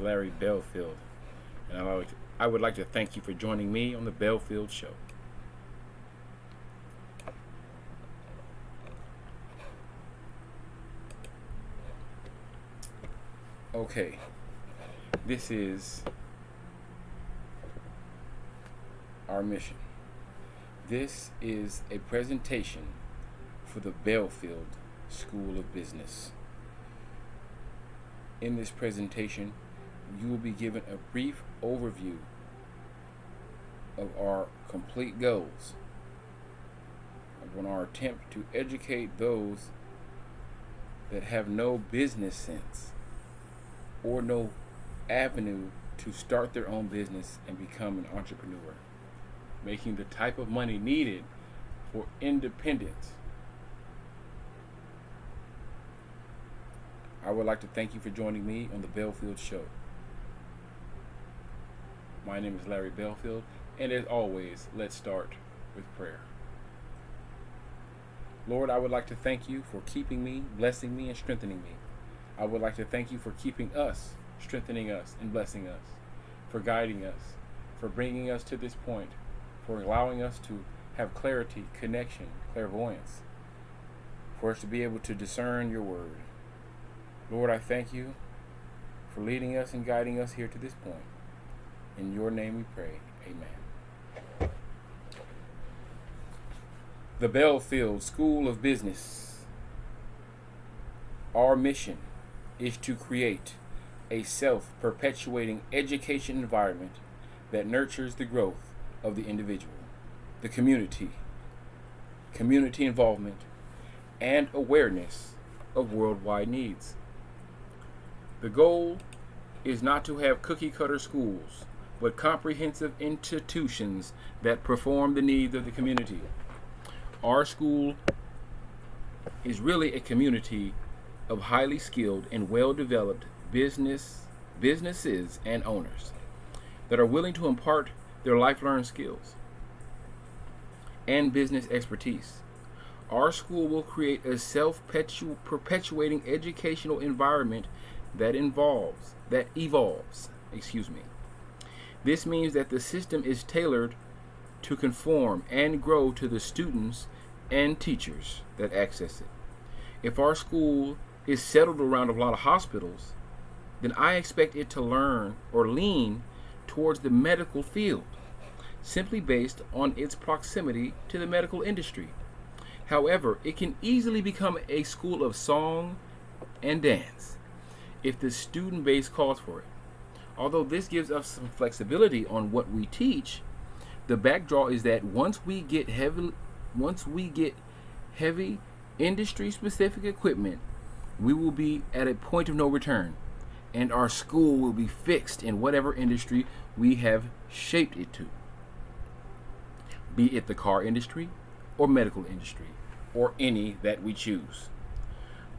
Larry Belfield, and I would like to thank you for joining me on the Belfield Show. Okay, this is our mission. This is a presentation for the Belfield School of Business. In this presentation, you will be given a brief overview of our complete goals on our attempt to educate those that have no business sense or no avenue to start their own business and become an entrepreneur, making the type of money needed for independence. I would like to thank you for joining me on the Belfield Show. My name is Larry Belfield, and as always, let's start with prayer. Lord, I would like to thank you for keeping me, blessing me, and strengthening me. I would like to thank you for keeping us, strengthening us, and blessing us, for guiding us, for bringing us to this point, for allowing us to have clarity, connection, clairvoyance, for us to be able to discern your word. Lord, I thank you for leading us and guiding us here to this point. In your name we pray. Amen. The Belfield School of Business. Our mission is to create a self-perpetuating education environment that nurtures the growth of the individual, the community involvement, and awareness of worldwide needs. The goal is not to have cookie-cutter schools, but comprehensive institutions that perform the needs of the community. Our school is really a community of highly skilled and well-developed businesses and owners that are willing to impart their life-learned skills and business expertise. Our school will create a self-perpetuating educational environment that evolves. This means that the system is tailored to conform and grow to the students and teachers that access it. If our school is settled around a lot of hospitals, then I expect it to learn or lean towards the medical field, simply based on its proximity to the medical industry. However, it can easily become a school of song and dance if the student base calls for it. Although this gives us some flexibility on what we teach, the backdraw is that once we get heavy industry-specific equipment, we will be at a point of no return, and our school will be fixed in whatever industry we have shaped it to, be it the car industry or medical industry, or any that we choose.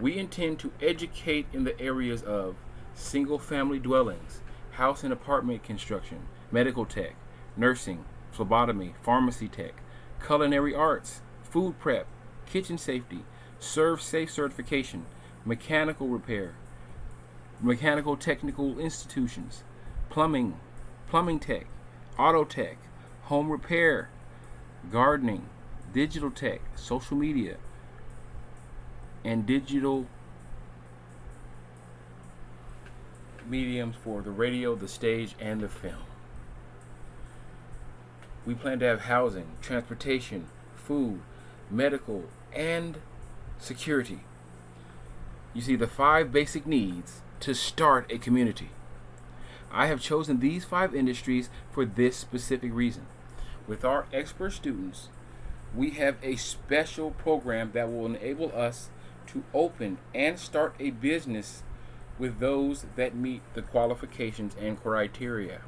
We intend to educate in the areas of single-family dwellings, house and apartment construction, medical tech, nursing, phlebotomy, pharmacy tech, culinary arts, food prep, kitchen safety, serve safe certification, mechanical repair, mechanical technical institutions, plumbing tech, auto tech, home repair, gardening, digital tech, social media, and digital mediums for the radio, the stage, and the film. We plan to have housing, transportation, food, medical, and security. You see, the 5 basic needs to start a community. I have chosen these 5 industries for this specific reason. With our expert students, we have a special program that will enable us to open and start a business with those that meet the qualifications and criteria.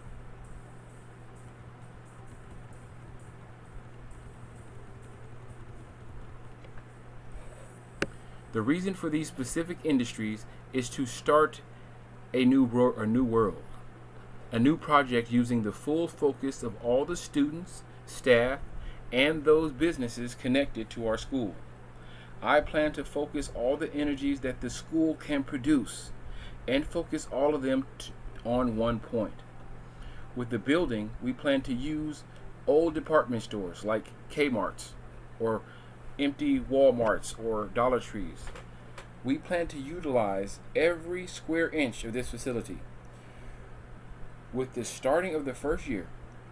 The reason for these specific industries is to start a new world, a new project using the full focus of all the students, staff, and those businesses connected to our school. I plan to focus all the energies that the school can produce and focus all of them on one point. With the building, we plan to use old department stores like Kmart's or empty Walmarts or Dollar Trees. We plan to utilize every square inch of this facility. With the starting of the first year,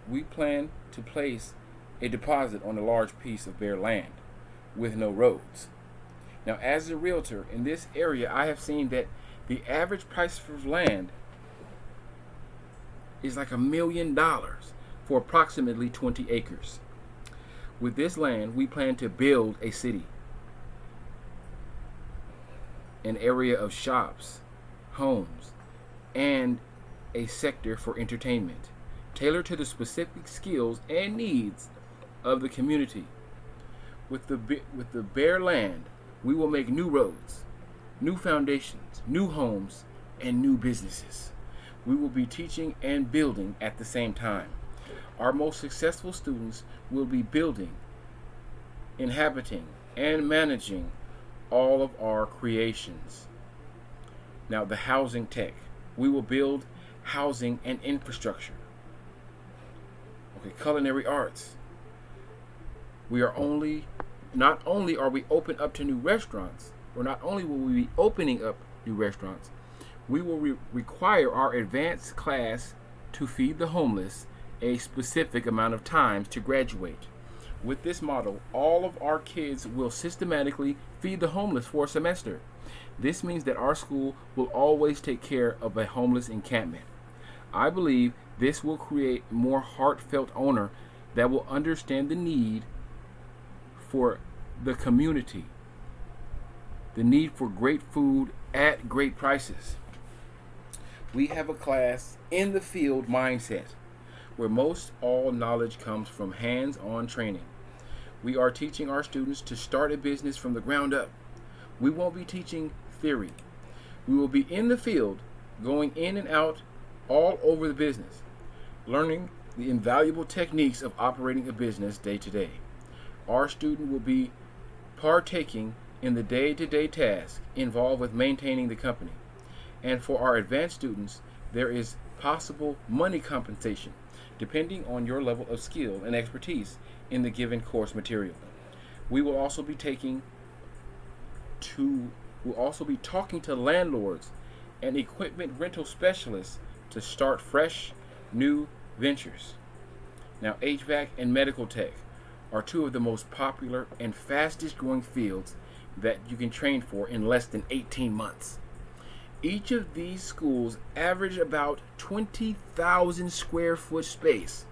we plan to place a deposit on a large piece of bare land with no roads. Now, as a realtor in this area, I have seen that the average price for land is like $1 million for approximately 20 acres. With this land, we plan to build a city, an area of shops, homes, and a sector for entertainment, tailored to the specific skills and needs of the community. With the bare land, we will make new roads, new foundations, new homes, and new businesses. We will be teaching and building at the same time. Our most successful students will be building, inhabiting, and managing all of our creations. Now, the housing tech. We will build housing and infrastructure. Okay, culinary arts. Not only are we open up to new restaurants, or not only will we be opening up new restaurants, we will require our advanced class to feed the homeless a specific amount of times to graduate. With this model, all of our kids will systematically feed the homeless for a semester. This means that our school will always take care of a homeless encampment. I believe this will create a more heartfelt owner that will understand the need for the community, the need for great food at great prices. We have a class in the field mindset where most all knowledge comes from hands-on training. We are teaching our students to start a business from the ground up. We won't be teaching theory. We will be in the field, going in and out all over the business, learning the invaluable techniques of operating a business day to day. Our student will be partaking in the day-to-day tasks involved with maintaining the company. And for our advanced students, there is possible money compensation depending on your level of skill and expertise in the given course material. We will also be talking to landlords and equipment rental specialists to start fresh, new ventures. Now, HVAC and medical tech are two of the most popular and fastest growing fields that you can train for in less than 18 months. Each of these schools average about 20,000 square foot space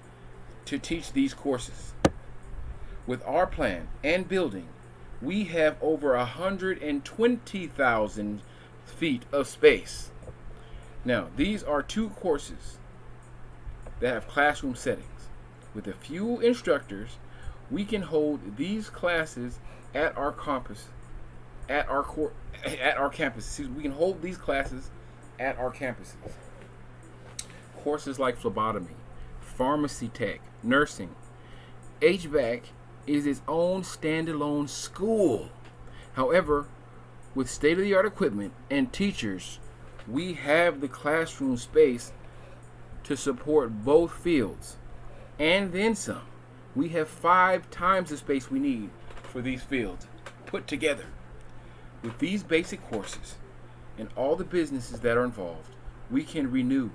to teach these courses. With our plan and building, we have over 120,000 feet of space. Now, these are two courses that have classroom settings. With a few instructors, we can hold these classes at our campus. We can hold these classes at our campuses. Courses like phlebotomy, pharmacy tech, nursing. HVAC is its own standalone school. However, with state-of-the-art equipment and teachers, we have the classroom space to support both fields, and then some. We have 5 times the space we need for these fields put together. With these basic courses and all the businesses that are involved, we can renew,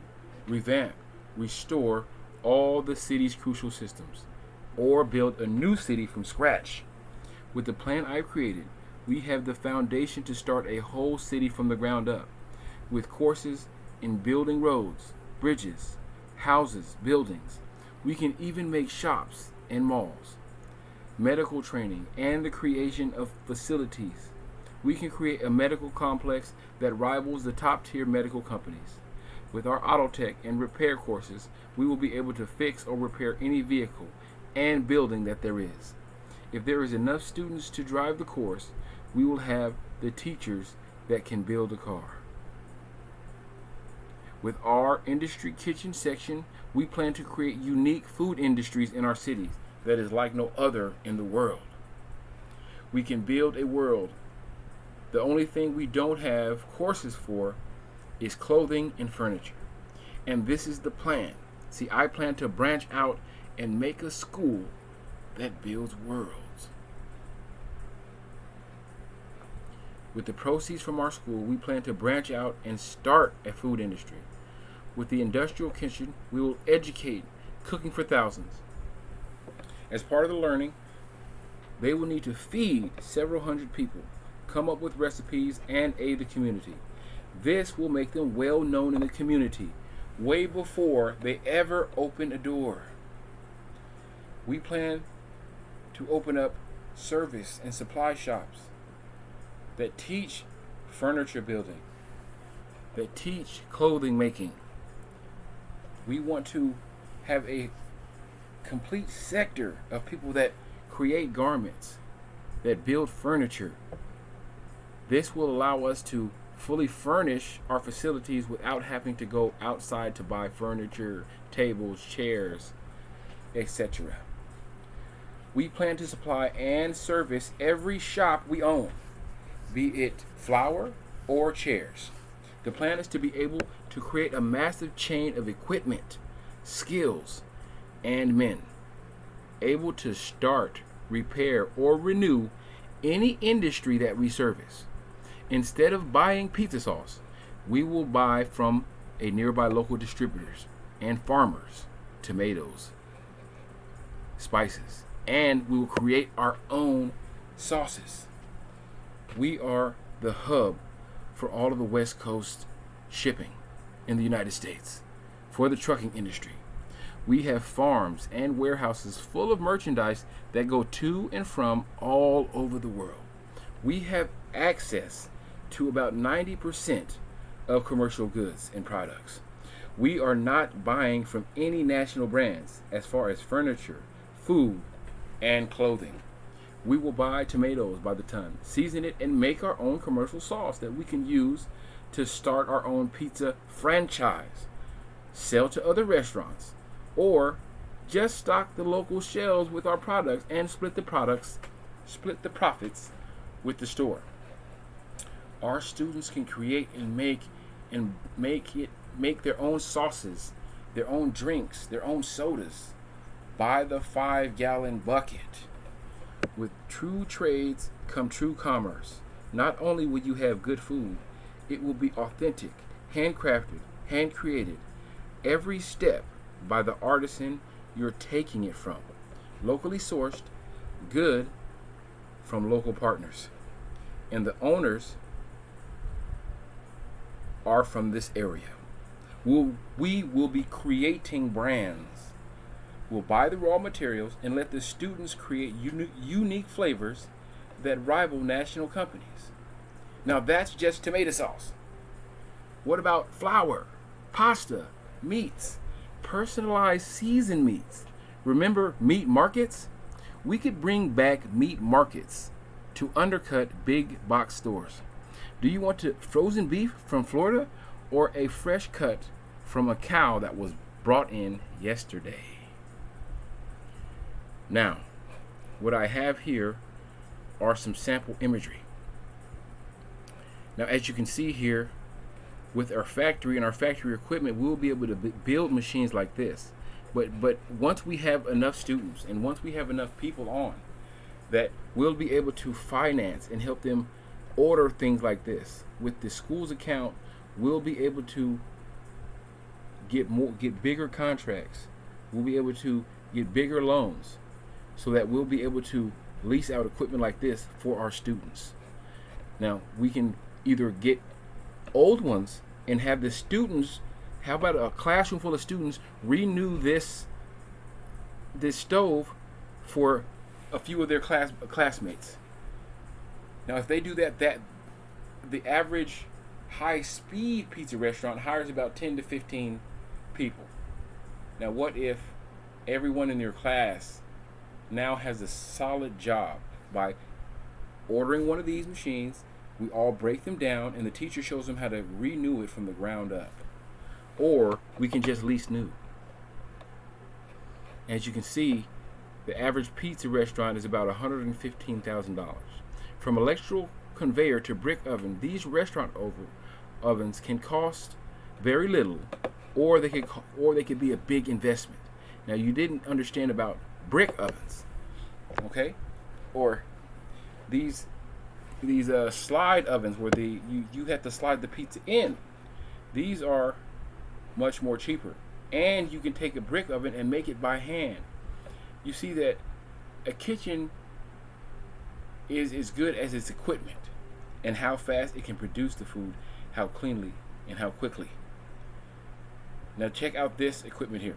revamp, restore all the city's crucial systems, or build a new city from scratch. With the plan I've created, we have the foundation to start a whole city from the ground up, with courses in building roads, bridges, houses, buildings. We can even make shops and malls, medical training, and the creation of facilities. We can create a medical complex that rivals the top-tier medical companies. With our auto tech and repair courses, we will be able to fix or repair any vehicle and building that there is. If there is enough students to drive the course, we will have the teachers that can build a car. With our industry kitchen section, we plan to create unique food industries in our cities that is like no other in the world. We can build a world. The only thing we don't have courses for is clothing and furniture. And this is the plan. See, I plan to branch out and make a school that builds worlds. With the proceeds from our school, we plan to branch out and start a food industry. With the industrial kitchen, we will educate cooking for thousands. As part of the learning, they will need to feed several hundred people, come up with recipes, and aid the community. This will make them well known in the community, way before they ever open a door. We plan to open up service and supply shops that teach furniture building, that teach clothing making. We want to have a complete sector of people that create garments, that build furniture. This will allow us to fully furnish our facilities without having to go outside to buy furniture, tables, chairs, etc. We plan to supply and service every shop we own, be it flour or chairs. The plan is to be able to create a massive chain of equipment, skills, and men, able to start, repair, or renew any industry that we service. Instead of buying pizza sauce, we will buy from a nearby local distributors and farmers tomatoes, spices, and we will create our own sauces. We are the hub for all of the West Coast shipping in the United States for the trucking industry. We have farms and warehouses full of merchandise that go to and from all over the world. We have access to about 90% of commercial goods and products. We are not buying from any national brands as far as furniture, food, and clothing. We will buy tomatoes by the ton, season it, and make our own commercial sauce that we can use to start our own pizza franchise, sell to other restaurants, or just stock the local shelves with our products and split the profits with the store. Our students can create and make their own sauces, their own drinks, their own sodas by the 5-gallon bucket. With true trades come true commerce. Not only will you have good food, it will be authentic, handcrafted, hand created, every step by the artisan you're taking it from. Locally sourced, good from local partners. And the owners are from this area. We will be creating brands. We'll buy the raw materials and let the students create unique flavors that rival national companies. Now that's just tomato sauce. What about flour, pasta, meats, personalized seasoned meats? Remember meat markets? We could bring back meat markets to undercut big box stores. Do you want frozen beef from Florida or a fresh cut from a cow that was brought in yesterday? Now, what I have here are some sample imagery. Now, as you can see here, with our factory and our factory equipment, we'll be able to build machines like this. But once we have enough students and once we have enough people on, that we'll be able to finance and help them order things like this. With the school's account, we'll be able to get bigger contracts. We'll be able to get bigger loans so that we'll be able to lease out equipment like this for our students. Now, we can either get old ones and have the students, how about a classroom full of students, renew this stove for a few of their classmates. Now, if they do that, the average high-speed pizza restaurant hires about 10 to 15 people. Now, what if everyone in your class now has a solid job by ordering one of these machines? We all break them down, and the teacher shows them how to renew it from the ground up. Or we can just lease new. As you can see, the average pizza restaurant is about $115,000. From electrical conveyor to brick oven, these restaurant ovens can cost very little or they could be a big investment. Now, you didn't understand about brick ovens, okay, or these slide ovens where you have to slide the pizza in. These are much more cheaper, and you can take a brick oven and make it by hand. You see that a kitchen is as good as its equipment and how fast it can produce the food, how cleanly and how quickly. Now check out this equipment here.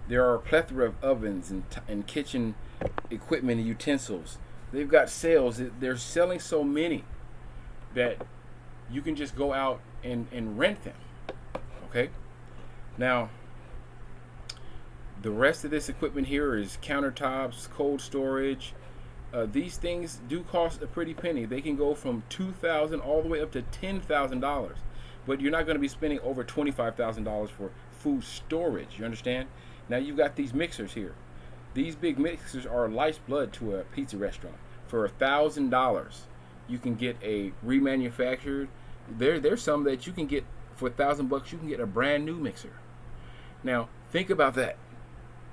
There are a plethora of ovens and kitchen equipment and utensils. They've got sales. They're selling so many that you can just go out and rent them. Okay? Now, the rest of this equipment here is countertops, cold storage. These things do cost a pretty penny. They can go from $2,000 all the way up to $10,000. But you're not going to be spending over $25,000 for food storage. You understand? Now you've got these mixers here. These big mixers are life's blood to a pizza restaurant. For $1,000, you can get a remanufactured. There's some that you can get for $1,000. You can get a brand new mixer. Now think about that: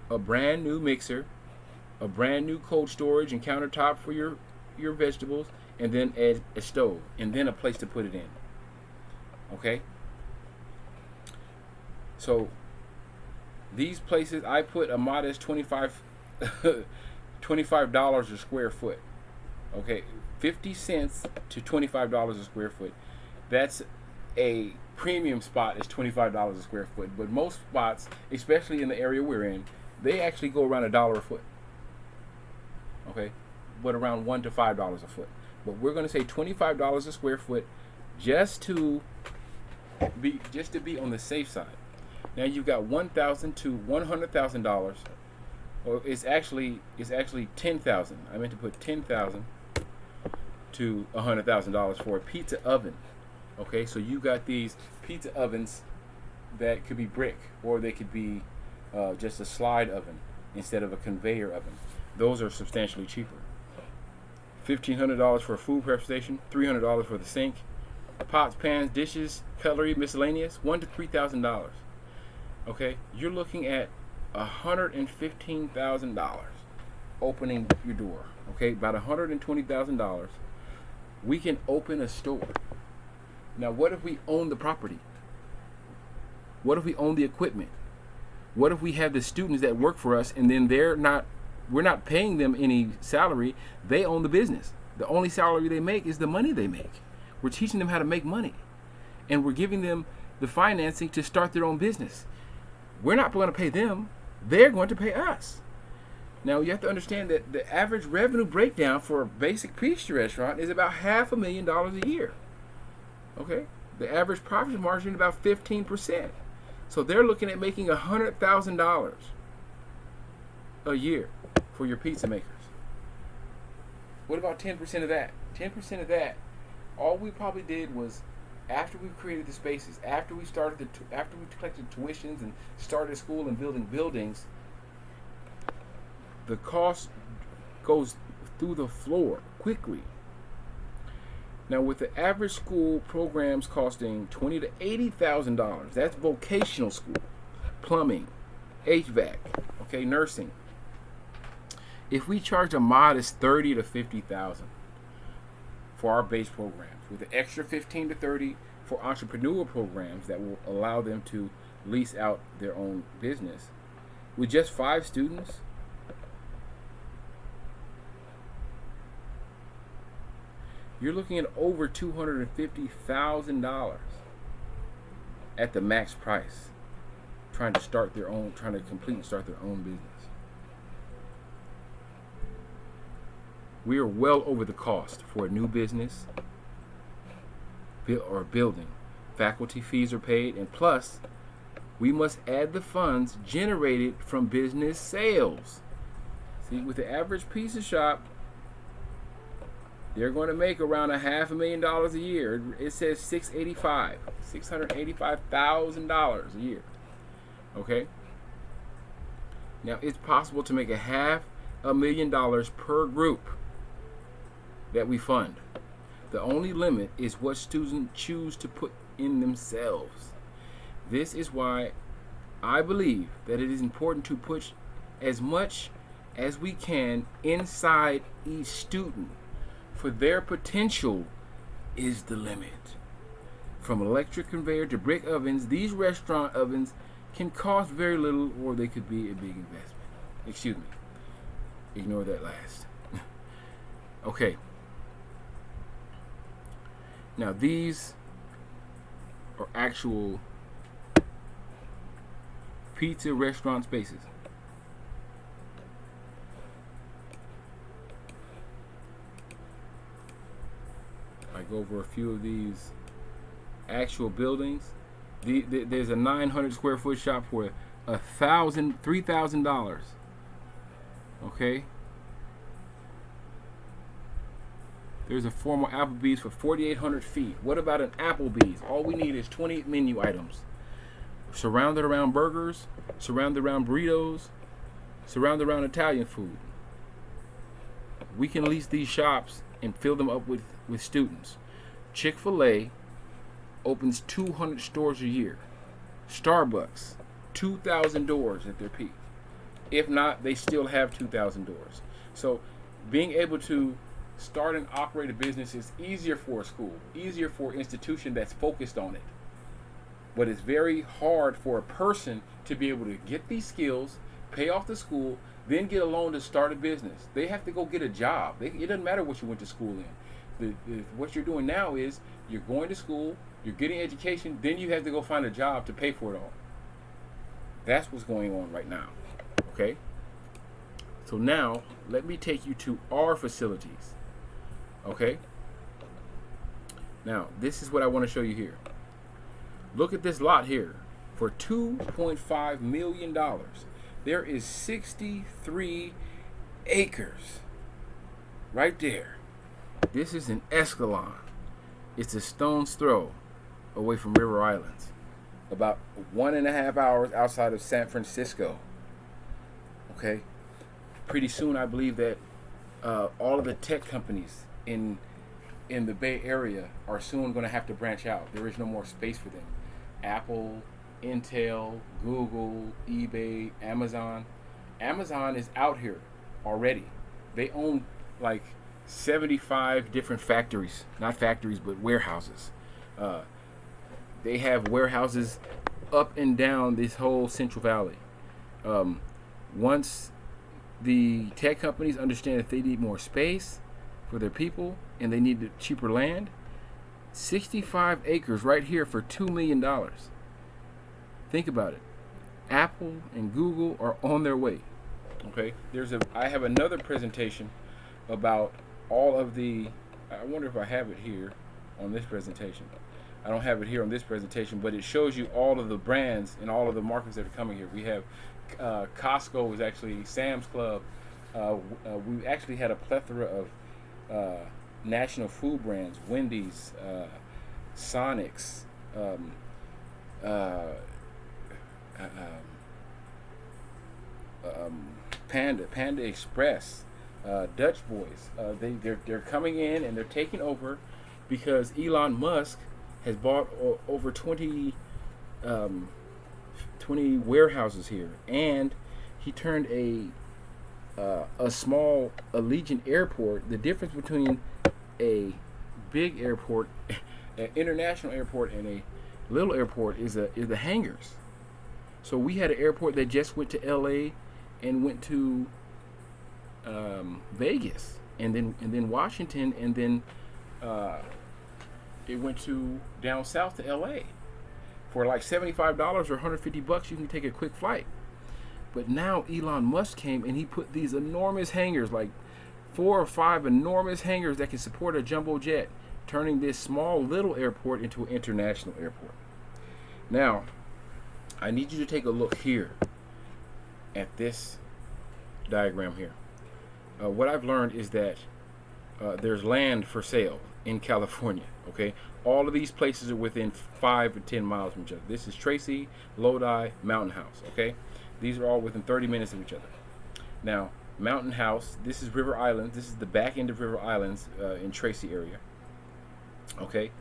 a brand new mixer, a brand new cold storage and countertop for your vegetables, and then a stove, and then a place to put it in. Okay? So these places, I put a modest $25 a square foot. Okay, 50 cents to $25 a square foot. That's a premium spot is $25 a square foot. But most spots, especially in the area we're in, they actually go around $1 a foot. Okay, but around $1 to $5 a foot. But we're going to say $25 a square foot just to be on the safe side. Now you've got $1,000 to $100,000. Or it's actually $10,000. I meant to put $10,000 to $100,000 for a pizza oven. Okay, so you got these pizza ovens that could be brick, or they could be just a slide oven instead of a conveyor oven. Those are substantially cheaper. $1,500 for a food prep station, $300 for the sink, pots, pans, dishes, cutlery, miscellaneous, $1,000 to $3,000. Okay, you're looking at $115,000 opening your door. Okay, about $120,000. We can open a store. Now, what if we own the property? What if we own the equipment? What if we have the students that work for us, and then we're not paying them any salary? They own the business. The only salary they make is the money they make. We're teaching them how to make money, and we're giving them the financing to start their own business. We're not going to pay them. They're going to pay us. Now, you have to understand that the average revenue breakdown for a basic pizza restaurant is about $500,000 a year. Okay? The average profit margin about 15%. So they're looking at making $100,000 a year for your pizza makers. What about 10% of that? 10% of that, all we probably did was, after we created the spaces, after we collected tuitions and started school and building buildings, the cost goes through the floor quickly. Now, with the average school programs costing $20,000 to $80,000, that's vocational school, plumbing, HVAC, okay, nursing. If we charge a modest $30,000 to $50,000 for our base programs, with the extra $15,000 to $30,000 for entrepreneur programs that will allow them to lease out their own business, with just 5 students, you're looking at over $250,000 at the max price, trying to complete and start their own business. We are well over the cost for a new business or building. Faculty fees are paid, and plus, we must add the funds generated from business sales. See, with the average pizza shop, they're going to make around $500,000 a year. It says $685,000 a year. Okay? Now, it's possible to make $500,000 per group that we fund. The only limit is what students choose to put in themselves. This is why I believe that it is important to put as much as we can inside each student, for their potential is the limit. From electric conveyor to brick ovens, these restaurant ovens can cost very little, or they could be a big investment. Excuse me. Ignore that last. Okay. Now these are actual pizza restaurant spaces. I go over a few of these actual buildings. There's a 900 square foot shop for $3,000. Okay. There's a formal Applebee's for 4,800 feet. What about an Applebee's? All we need is 20 menu items, surrounded around burgers, surrounded around burritos, surrounded around Italian food. We can lease these shops and fill them up with students. Chick-fil-A opens 200 stores a year. Starbucks, 2,000 doors at their peak. If not, they still have 2,000 doors. So being able to start and operate a business is easier for a school, easier for an institution that's focused on it. But it's very hard for a person to be able to get these skills, pay off the school, then get a loan to start a business. They have to go get a job. It doesn't matter what you went to school in. What you're doing now is you're going to school, you're getting education, then you have to go find a job to pay for it all. That's what's going on right now. Okay? So now, let me take you to our facilities. Okay? Now, this is what I want to show you here. Look at this lot here. For $2.5 million, there is 63 acres right there. This is in Escalon. It's a stone's throw away from River Islands, about 1.5 hours outside of San Francisco. Okay? Pretty soon, I believe that all of the tech companies in the Bay Area are soon going to have to branch out. There is no more space for them. Apple, Intel, Google, eBay, Amazon. Amazon is out here already. They own like 75 different factories. Not factories, but warehouses. They have warehouses up and down this whole Central Valley. Once the tech companies understand that they need more space for their people and they need cheaper land, 65 acres right here for $2 million. Think about it. Apple and Google are on their way. Okay, I have another presentation about all of the. I wonder if I have it here on this presentation. I don't have it here on this presentation, but it shows you all of the brands and all of the markets that are coming here. We have Costco is actually Sam's Club. We actually had a plethora of national food brands: Wendy's, Sonic's, Panda Express, Dutch Boys. They're coming in and they're taking over because Elon Musk has bought over 20 warehouses here, and he turned a small Allegiant airport. The difference between a big airport, an international airport, and a little airport is the hangars. So we had an airport that just went to LA and went to Vegas, and then Washington, and then it went to down south to LA. For like $75 or $150, you can take a quick flight. But now Elon Musk came and he put these enormous hangars, like 4 or 5 enormous hangars that can support a jumbo jet, turning this small little airport into an international airport. Now, I need you to take a look here at this diagram here. What I've learned is that there's land for sale in California. Okay, all of these places are within 5 or 10 miles from each other. This is Tracy, Lodi, Mountain House. Okay, these are all within 30 minutes of each other. Now, Mountain House, this is River Islands. This is the back end of River Islands in Tracy area. Okay,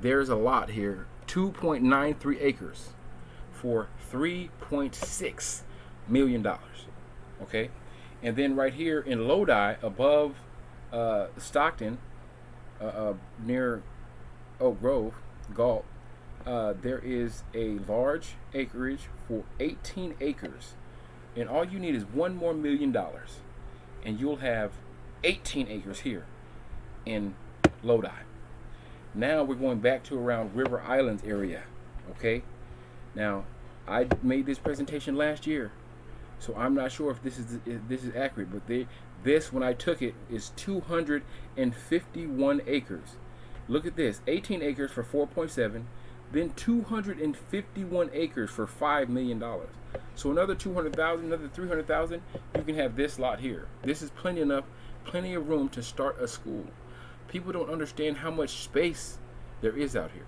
there's a lot here, 2.93 acres. for $3.6 million. Okay, and then right here in Lodi, above Stockton, near Oak Grove, Galt, there is a large acreage for 18 acres, and all you need is one more $1 million, and you'll have 18 acres here in Lodi. Now we're going back to around River Islands area. Okay, now I made this presentation last year, so I'm not sure if this is accurate, but this when I took it is 251 acres. Look at this: 18 acres for 4.7, then 251 acres for $5 million. So another 200,000, another 300,000, you can have this lot here. This is plenty of room to start a school. People don't understand how much space there is out here.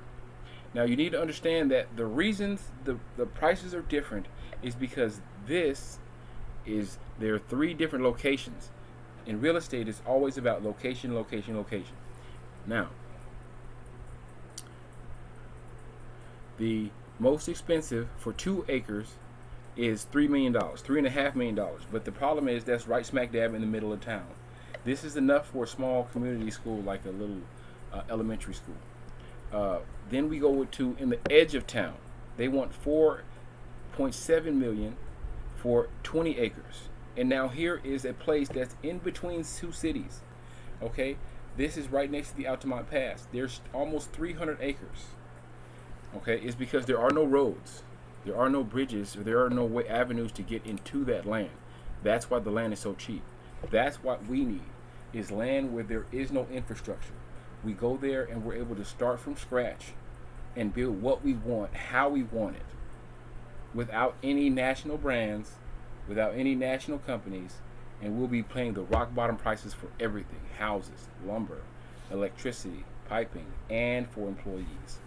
Now you need to understand that the reasons the prices are different is because there are 3 different locations. In real estate, it's always about location, location, location. Now, the most expensive for 2 acres is $3 million, $3.5 million. But the problem is that's right smack dab in the middle of town. This is enough for a small community school, like a little elementary school. Then we go to in the edge of town. They want $4.7 million for 20 acres. And now here is a place that's in between 2 cities. Okay, this is right next to the Altamont Pass. There's almost 300 acres. Okay, it's because there are no roads, there are no bridges, or there are no avenues to get into that land. That's why the land is so cheap. That's what we need, is land where there is no infrastructure. We go there and we're able to start from scratch and build what we want, how we want it, without any national brands, without any national companies, and we'll be paying the rock bottom prices for everything: houses, lumber, electricity, piping, and for employees.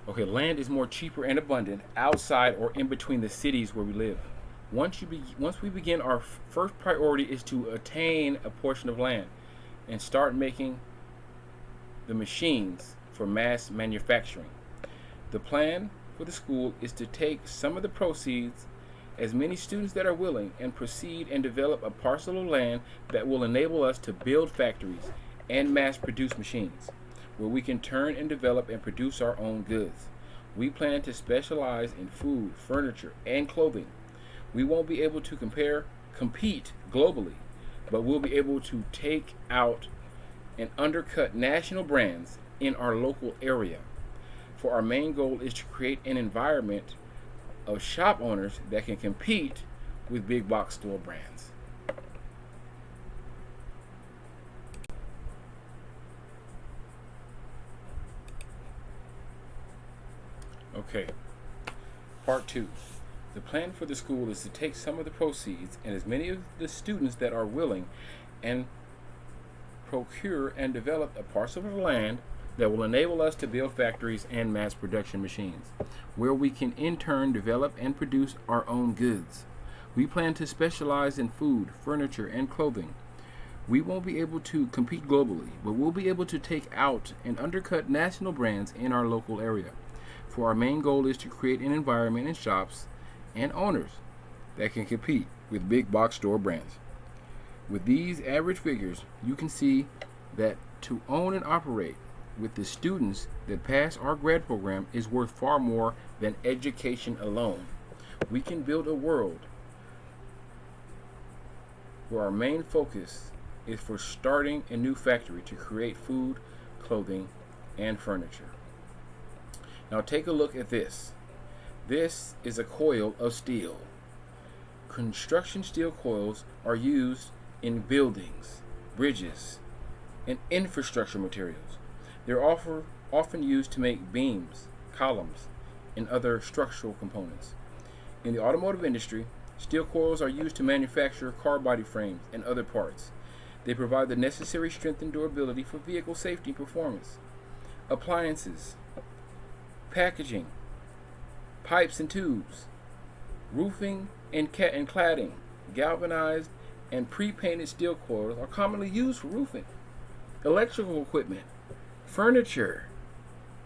Okay, land is more cheaper and abundant outside or in between the cities where we live. Once we begin, our first priority is to attain a portion of land and start making the machines for mass manufacturing. The plan for the school is to take some of the proceeds, as many students that are willing, and proceed and develop a parcel of land that will enable us to build factories and mass produce machines, where we can turn and develop and produce our own goods. We plan to specialize in food, furniture, and clothing. We won't be able to compete globally, but we'll be able to take out and undercut national brands in our local area. For our main goal is to create an environment of shop owners that can compete with big box store brands. Okay, part 2. The plan for the school is to take some of the proceeds and as many of the students that are willing and procure and develop a parcel of land that will enable us to build factories and mass production machines, where we can in turn develop and produce our own goods. We plan to specialize in food, furniture, and clothing. We won't be able to compete globally, but we'll be able to take out and undercut national brands in our local area. For our main goal is to create an environment and shops and owners that can compete with big box store brands. With these average figures, you can see that to own and operate with the students that pass our grad program is worth far more than education alone. We can build a world where our main focus is for starting a new factory to create food, clothing, and furniture. Now take a look at this. This is a coil of steel. Construction steel coils are used in buildings, bridges, and infrastructure materials. They're often used to make beams, columns, and other structural components. In the automotive industry, steel coils are used to manufacture car body frames and other parts. They provide the necessary strength and durability for vehicle safety and performance. Appliances, packaging, pipes and tubes, roofing and cladding, galvanized and pre-painted steel coils are commonly used for roofing. Electrical equipment, furniture.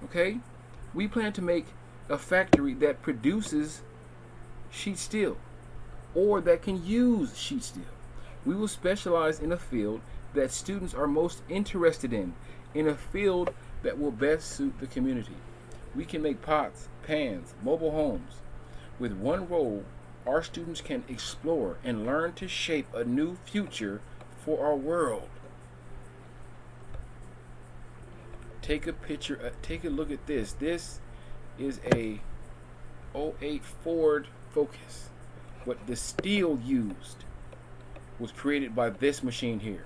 Okay? We plan to make a factory that produces sheet steel or that can use sheet steel. We will specialize in a field that students are most interested in a field that will best suit the community. We can make pots, pans, mobile homes. With one role, our students can explore and learn to shape a new future for our world. Take a look at this. This is a '08 Ford Focus. What the steel used was created by this machine here.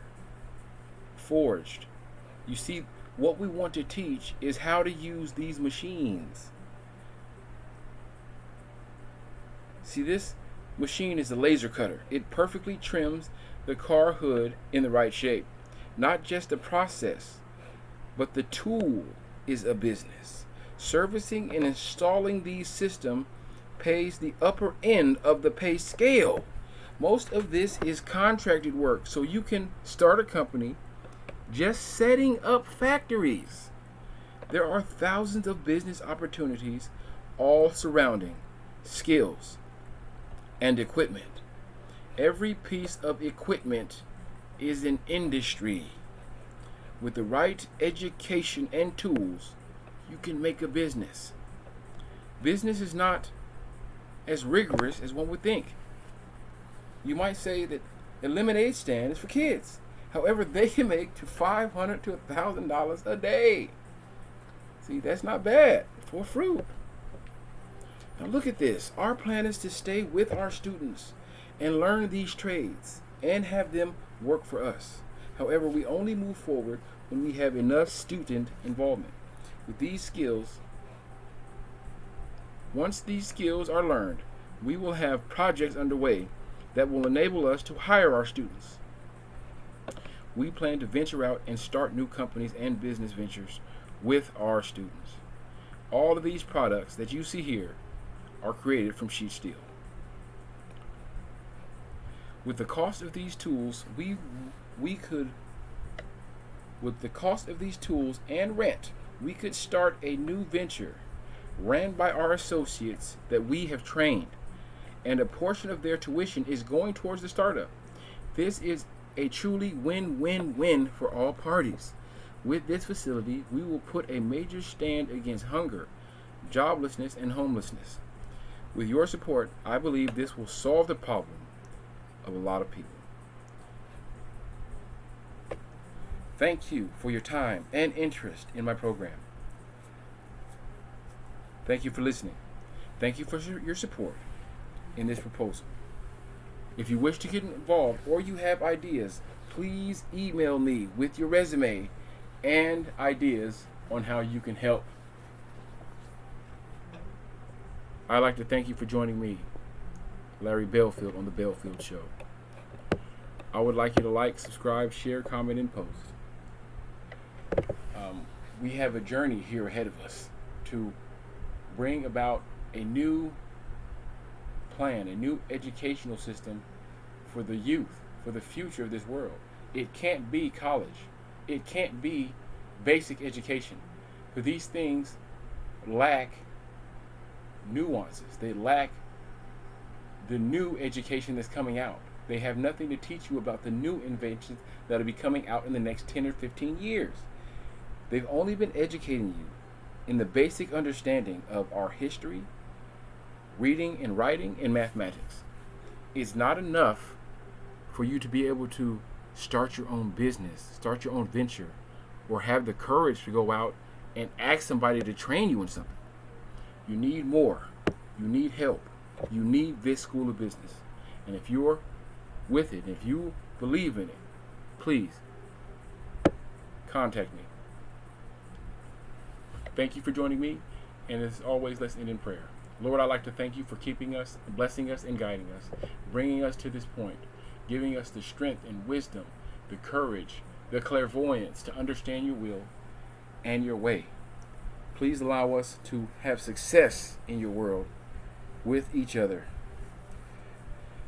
Forged. You see, what we want to teach is how to use these machines. See, this machine is a laser cutter. It perfectly trims the car hood in the right shape. Not just the process, but the tool is a business. Servicing and installing these systems pays the upper end of the pay scale. Most of this is contracted work, so you can start a company just setting up factories. There are thousands of business opportunities all surrounding skills and equipment. Every piece of equipment is an industry. With the right education and tools, you can make a business. Business is not as rigorous as one would think. You might say that a lemonade stand is for kids. However, they can make to $500 to $1,000 a day. See, that's not bad for fruit. Now look at this. Our plan is to stay with our students and learn these trades and have them work for us. However, we only move forward when we have enough student involvement. With these skills, once these skills are learned, we will have projects underway that will enable us to hire our students. We plan to venture out and start new companies and business ventures with our students. All of these products that you see here are created from sheet steel. With the cost of these tools, with the cost of these tools and rent, we could start a new venture ran by our associates that we have trained, and a portion of their tuition is going towards the startup. This is a truly win-win-win for all parties. With this facility, we will put a major stand against hunger, joblessness, and homelessness. With your support, I believe this will solve the problem of a lot of people. Thank you for your time and interest in my program. Thank you for listening. Thank you for your support in this proposal. If you wish to get involved or you have ideas, please email me with your resume and ideas on how you can help. I'd like to thank you for joining me, Larry Belfield, on the Belfield Show. I would like you to like, subscribe, share, comment, and post. We have a journey here ahead of us to bring about a new plan, a new educational system for the youth, for the future of this world. It can't be college. It can't be basic education. For these things lack nuances. They lack the new education that's coming out. They have nothing to teach you about the new inventions that will be coming out in the next 10 or 15 years. They've only been educating you in the basic understanding of our history, reading and writing, and mathematics. It's not enough for you to be able to start your own business, start your own venture, or have the courage to go out and ask somebody to train you in something. You need more. You need help. You need this school of business. And if you're with it, if you believe in it, please contact me. Thank you for joining me, and as always, let's end in prayer. Lord, I'd like to thank you for keeping us, blessing us, and guiding us, bringing us to this point, giving us the strength and wisdom, the courage, the clairvoyance to understand your will and your way. Please allow us to have success in your world with each other.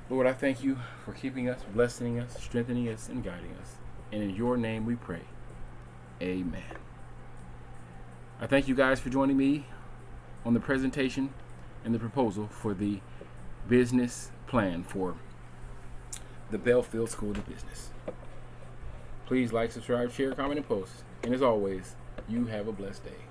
Lord, I thank you for keeping us, blessing us, strengthening us, and guiding us. And in your name we pray. Amen. I thank you guys for joining me on the presentation and the proposal for the business plan for the Belfield School of Business. Please like, subscribe, share, comment, and post. And as always, you have a blessed day.